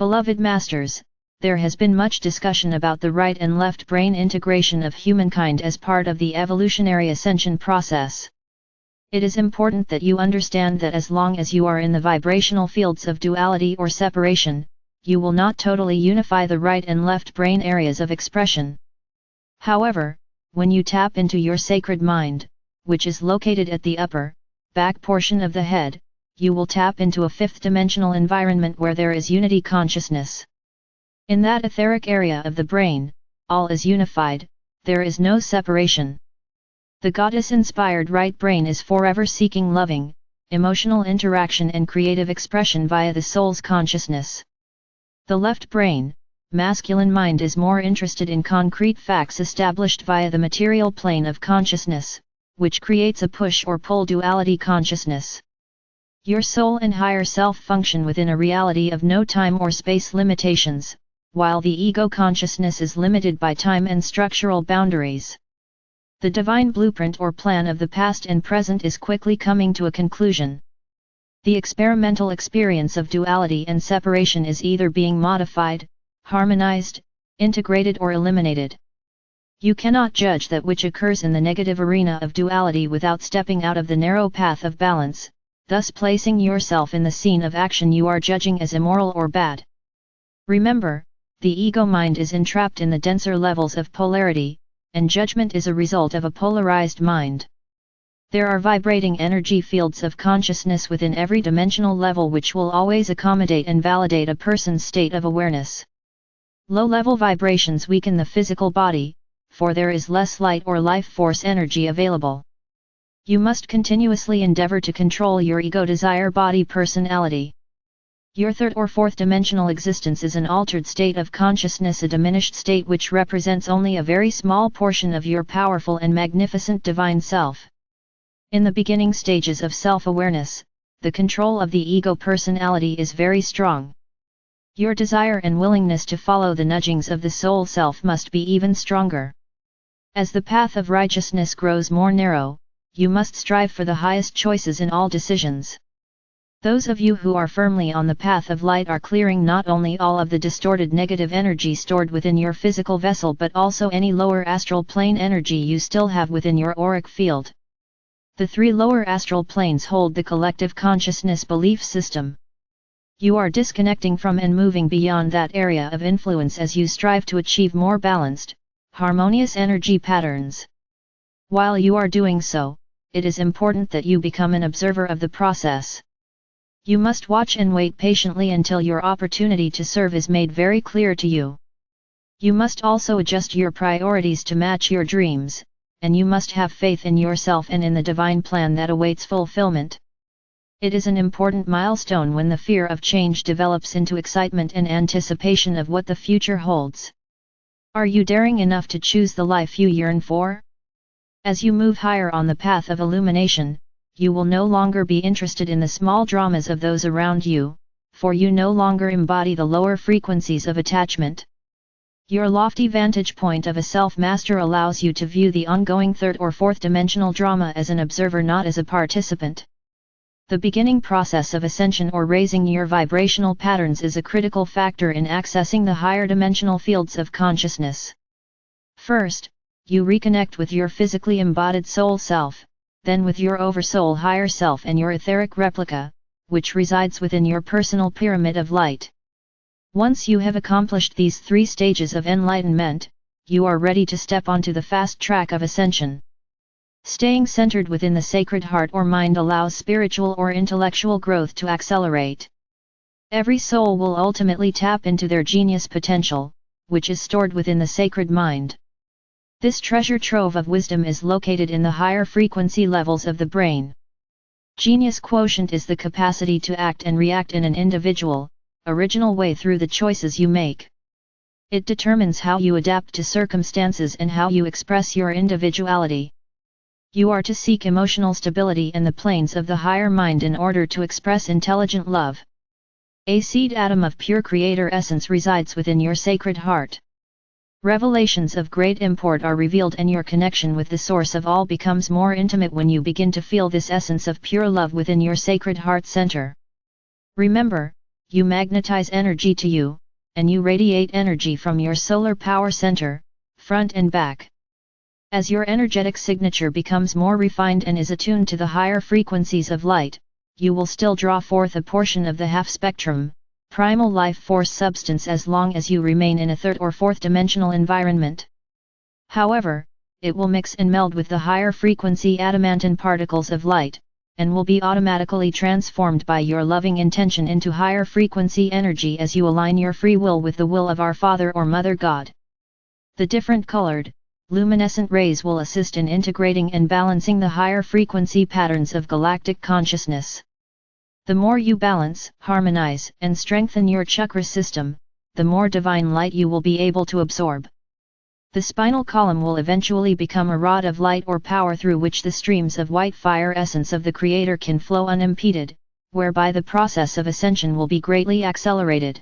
Beloved Masters, there has been much discussion about the right and left brain integration of humankind as part of the evolutionary ascension process. It is important that you understand that as long as you are in the vibrational fields of duality or separation, you will not totally unify the right and left brain areas of expression. However, when you tap into your sacred mind, which is located at the upper, back portion of the head, you will tap into a fifth-dimensional environment where there is unity consciousness. In that etheric area of the brain, all is unified, there is no separation. The goddess-inspired right brain is forever seeking loving, emotional interaction and creative expression via the soul's consciousness. The left brain, masculine mind, is more interested in concrete facts established via the material plane of consciousness, which creates a push or pull duality consciousness. Your soul and higher self function within a reality of no time or space limitations, while the ego consciousness is limited by time and structural boundaries. The divine blueprint or plan of the past and present is quickly coming to a conclusion. The experimental experience of duality and separation is either being modified, harmonized, integrated or eliminated. You cannot judge that which occurs in the negative arena of duality without stepping out of the narrow path of balance, thus placing yourself in the scene of action you are judging as immoral or bad. Remember, the ego mind is entrapped in the denser levels of polarity, and judgment is a result of a polarized mind. There are vibrating energy fields of consciousness within every dimensional level which will always accommodate and validate a person's state of awareness. Low-level vibrations weaken the physical body, for there is less light or life force energy available. You must continuously endeavor to control your ego desire body personality. Your third or fourth dimensional existence is an altered state of consciousness, a diminished state which represents only a very small portion of your powerful and magnificent divine self. In the beginning stages of self-awareness, the control of the ego personality is very strong. Your desire and willingness to follow the nudgings of the soul self must be even stronger. As the path of righteousness grows more narrow, you must strive for the highest choices in all decisions. Those of you who are firmly on the path of light are clearing not only all of the distorted negative energy stored within your physical vessel but also any lower astral plane energy you still have within your auric field. The three lower astral planes hold the collective consciousness belief system. You are disconnecting from and moving beyond that area of influence as you strive to achieve more balanced, harmonious energy patterns. While you are doing so, it is important that you become an observer of the process. You must watch and wait patiently until your opportunity to serve is made very clear to you. You must also adjust your priorities to match your dreams, and you must have faith in yourself and in the divine plan that awaits fulfillment. It is an important milestone when the fear of change develops into excitement and anticipation of what the future holds. Are you daring enough to choose the life you yearn for? As you move higher on the path of illumination, you will no longer be interested in the small dramas of those around you, for you no longer embody the lower frequencies of attachment. Your lofty vantage point of a self-master allows you to view the ongoing third or fourth dimensional drama as an observer, not as a participant. The beginning process of ascension or raising your vibrational patterns is a critical factor in accessing the higher dimensional fields of consciousness. First, you reconnect with your physically embodied soul self, then with your oversoul higher self and your etheric replica, which resides within your personal pyramid of light. Once you have accomplished these three stages of enlightenment, you are ready to step onto the fast track of ascension. Staying centered within the sacred heart or mind allows spiritual or intellectual growth to accelerate. Every soul will ultimately tap into their genius potential, which is stored within the sacred mind. This treasure trove of wisdom is located in the higher frequency levels of the brain. Genius quotient is the capacity to act and react in an individual, original way through the choices you make. It determines how you adapt to circumstances and how you express your individuality. You are to seek emotional stability in the planes of the higher mind in order to express intelligent love. A seed atom of pure creator essence resides within your sacred heart. Revelations of great import are revealed and your connection with the source of all becomes more intimate when you begin to feel this essence of pure love within your sacred heart center. Remember, you magnetize energy to you, and you radiate energy from your solar power center, front and back. As your energetic signature becomes more refined and is attuned to the higher frequencies of light, you will still draw forth a portion of the half-spectrum, primal life force substance as long as you remain in a third or fourth dimensional environment. However, it will mix and meld with the higher frequency adamantine particles of light, and will be automatically transformed by your loving intention into higher frequency energy as you align your free will with the will of our Father or Mother God. The different colored, luminescent rays will assist in integrating and balancing the higher frequency patterns of galactic consciousness. The more you balance, harmonize, and strengthen your chakra system, the more divine light you will be able to absorb. The spinal column will eventually become a rod of light or power through which the streams of white fire essence of the Creator can flow unimpeded, whereby the process of ascension will be greatly accelerated.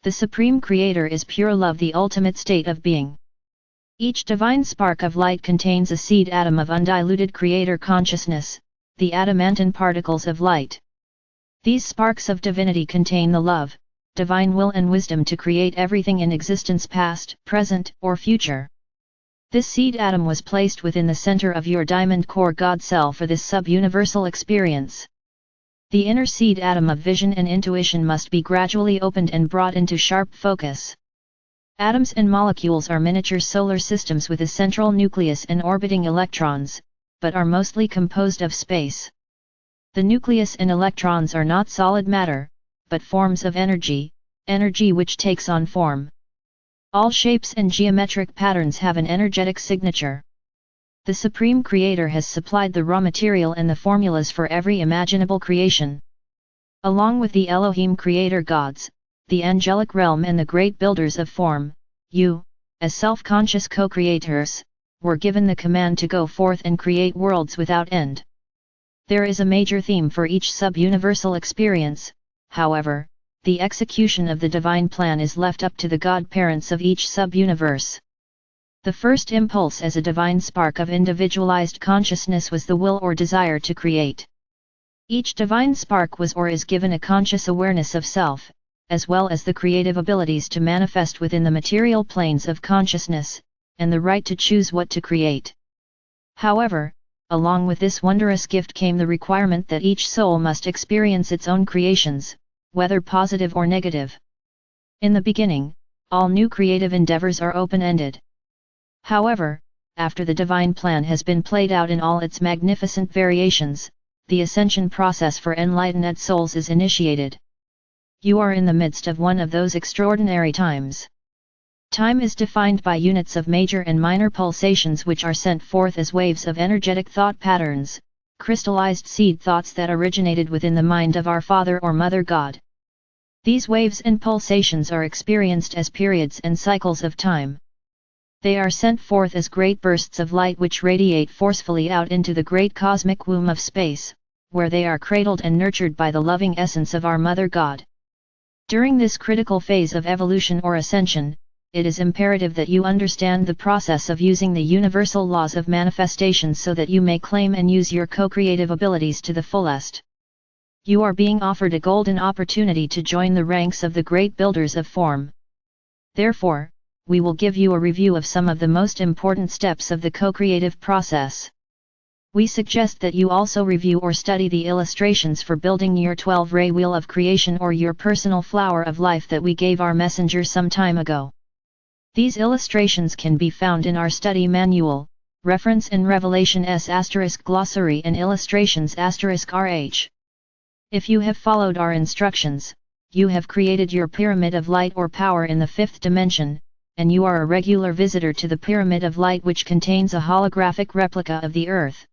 The Supreme Creator is pure love, the ultimate state of being. Each divine spark of light contains a seed atom of undiluted Creator consciousness, the adamantine particles of light. These sparks of divinity contain the love, divine will and wisdom to create everything in existence past, present, or future. This seed atom was placed within the center of your diamond core God cell for this sub-universal experience. The inner seed atom of vision and intuition must be gradually opened and brought into sharp focus. Atoms and molecules are miniature solar systems with a central nucleus and orbiting electrons, but are mostly composed of space. The nucleus and electrons are not solid matter, but forms of energy, energy which takes on form. All shapes and geometric patterns have an energetic signature. The Supreme Creator has supplied the raw material and the formulas for every imaginable creation. Along with the Elohim Creator gods, the angelic realm and the great builders of form, you, as self-conscious co-creators, were given the command to go forth and create worlds without end. There is a major theme for each sub-universal experience, however, the execution of the divine plan is left up to the God-parents of each sub-universe. The first impulse as a divine spark of individualized consciousness was the will or desire to create. Each divine spark was or is given a conscious awareness of self, as well as the creative abilities to manifest within the material planes of consciousness, and the right to choose what to create. However, along with this wondrous gift came the requirement that each soul must experience its own creations, whether positive or negative. In the beginning, all new creative endeavors are open-ended. However, after the divine plan has been played out in all its magnificent variations, the ascension process for enlightened souls is initiated. You are in the midst of one of those extraordinary times. Time is defined by units of major and minor pulsations which are sent forth as waves of energetic thought patterns, crystallized seed thoughts that originated within the mind of our Father or Mother God. These waves and pulsations are experienced as periods and cycles of time. They are sent forth as great bursts of light which radiate forcefully out into the great cosmic womb of space, where they are cradled and nurtured by the loving essence of our Mother God. During this critical phase of evolution or ascension, it is imperative that you understand the process of using the universal laws of manifestation so that you may claim and use your co-creative abilities to the fullest. You are being offered a golden opportunity to join the ranks of the great builders of form. Therefore, we will give you a review of some of the most important steps of the co-creative process. We suggest that you also review or study the illustrations for building your 12-ray wheel of creation or your personal flower of life that we gave our messenger some time ago. These illustrations can be found in our study manual, reference in Revelation S** glossary and illustrations *rh. If you have followed our instructions, you have created your pyramid of light or power in the fifth dimension, and you are a regular visitor to the pyramid of light which contains a holographic replica of the earth.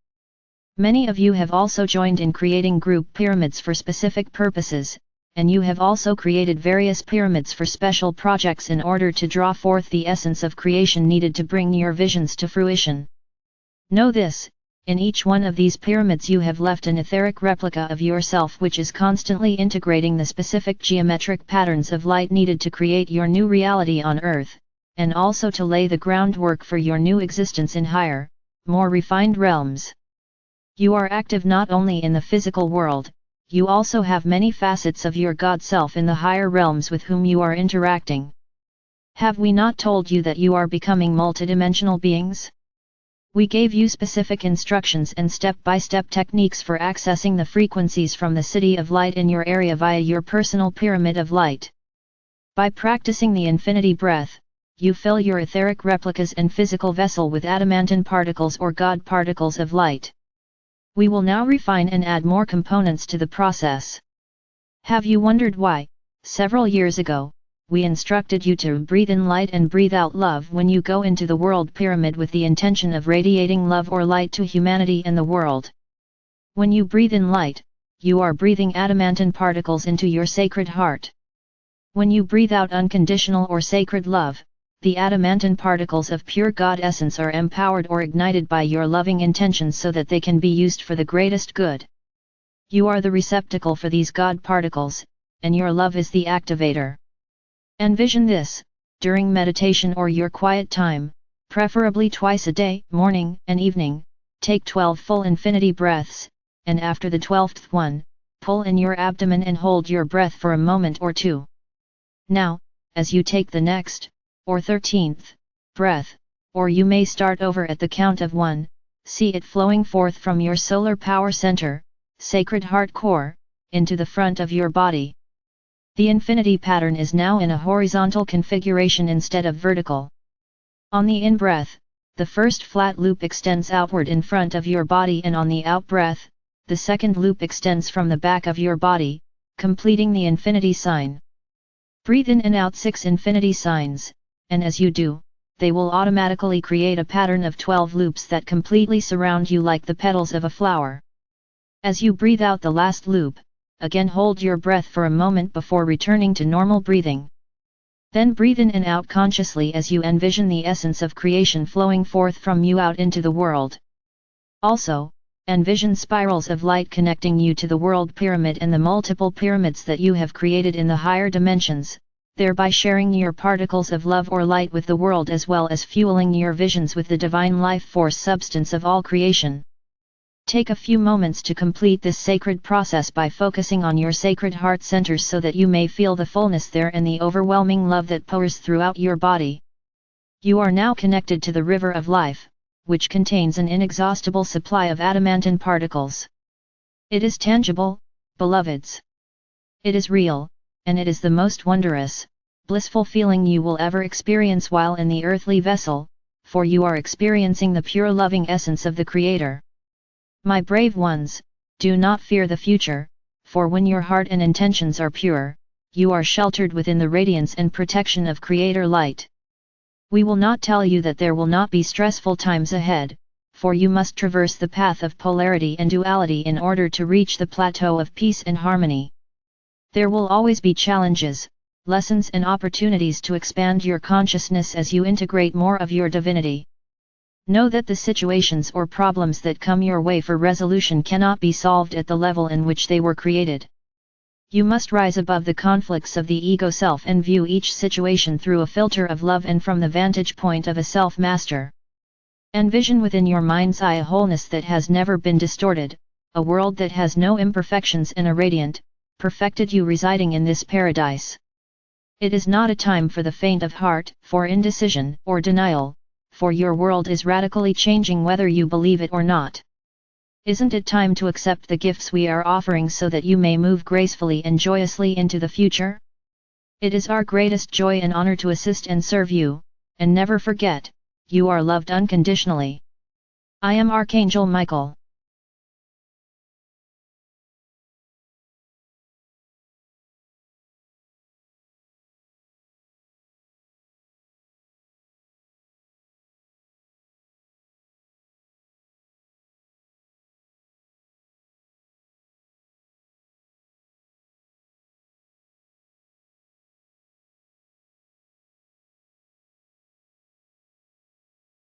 Many of you have also joined in creating group pyramids for specific purposes, and you have also created various pyramids for special projects in order to draw forth the essence of creation needed to bring your visions to fruition. Know this, in each one of these pyramids you have left an etheric replica of yourself which is constantly integrating the specific geometric patterns of light needed to create your new reality on Earth, and also to lay the groundwork for your new existence in higher, more refined realms. You are active not only in the physical world, you also have many facets of your God self in the higher realms with whom you are interacting. Have we not told you that you are becoming multidimensional beings? We gave you specific instructions and step-by-step techniques for accessing the frequencies from the City of Light in your area via your personal pyramid of light. By practicing the infinity breath, you fill your etheric replicas and physical vessel with adamantine particles or God particles of light. We will now refine and add more components to the process. Have you wondered why, several years ago, we instructed you to breathe in light and breathe out love when you go into the world pyramid with the intention of radiating love or light to humanity and the world? When you breathe in light, you are breathing adamantine particles into your sacred heart. When you breathe out unconditional or sacred love, the adamantine particles of pure God essence are empowered or ignited by your loving intentions so that they can be used for the greatest good. You are the receptacle for these God particles, and your love is the activator. Envision this, during meditation or your quiet time, preferably twice a day, morning and evening, take 12 full infinity breaths, and after the 12th one, pull in your abdomen and hold your breath for a moment or two. Now, as you take the next, or 13th, breath, or you may start over at the count of 1, see it flowing forth from your solar power center, sacred heart core, into the front of your body. The infinity pattern is now in a horizontal configuration instead of vertical. On the in-breath, the first flat loop extends outward in front of your body, and on the out-breath, the second loop extends from the back of your body, completing the infinity sign. Breathe in and out 6 infinity signs, and as you do, they will automatically create a pattern of 12 loops that completely surround you like the petals of a flower. As you breathe out the last loop, again hold your breath for a moment before returning to normal breathing. Then breathe in and out consciously as you envision the essence of creation flowing forth from you out into the world. Also, envision spirals of light connecting you to the world pyramid and the multiple pyramids that you have created in the higher dimensions, thereby sharing your particles of love or light with the world as well as fueling your visions with the divine life force substance of all creation. Take a few moments to complete this sacred process by focusing on your sacred heart centers so that you may feel the fullness there and the overwhelming love that pours throughout your body. You are now connected to the river of life, which contains an inexhaustible supply of adamantine particles. It is tangible, beloveds. It is real, and it is the most wondrous, blissful feeling you will ever experience while in the earthly vessel, for you are experiencing the pure loving essence of the Creator. My brave ones, do not fear the future, for when your heart and intentions are pure, you are sheltered within the radiance and protection of Creator Light. We will not tell you that there will not be stressful times ahead, for you must traverse the path of polarity and duality in order to reach the plateau of peace and harmony. There will always be challenges, lessons and opportunities to expand your consciousness as you integrate more of your divinity. Know that the situations or problems that come your way for resolution cannot be solved at the level in which they were created. You must rise above the conflicts of the ego self and view each situation through a filter of love and from the vantage point of a self-master. Envision within your mind's eye a wholeness that has never been distorted, a world that has no imperfections and a radiant, perfected you residing in this paradise. It is not a time for the faint of heart, for indecision or denial, for your world is radically changing whether you believe it or not. Isn't it time to accept the gifts we are offering so that you may move gracefully and joyously into the future? It is our greatest joy and honor to assist and serve you, and never forget, you are loved unconditionally. I am Archangel Michael.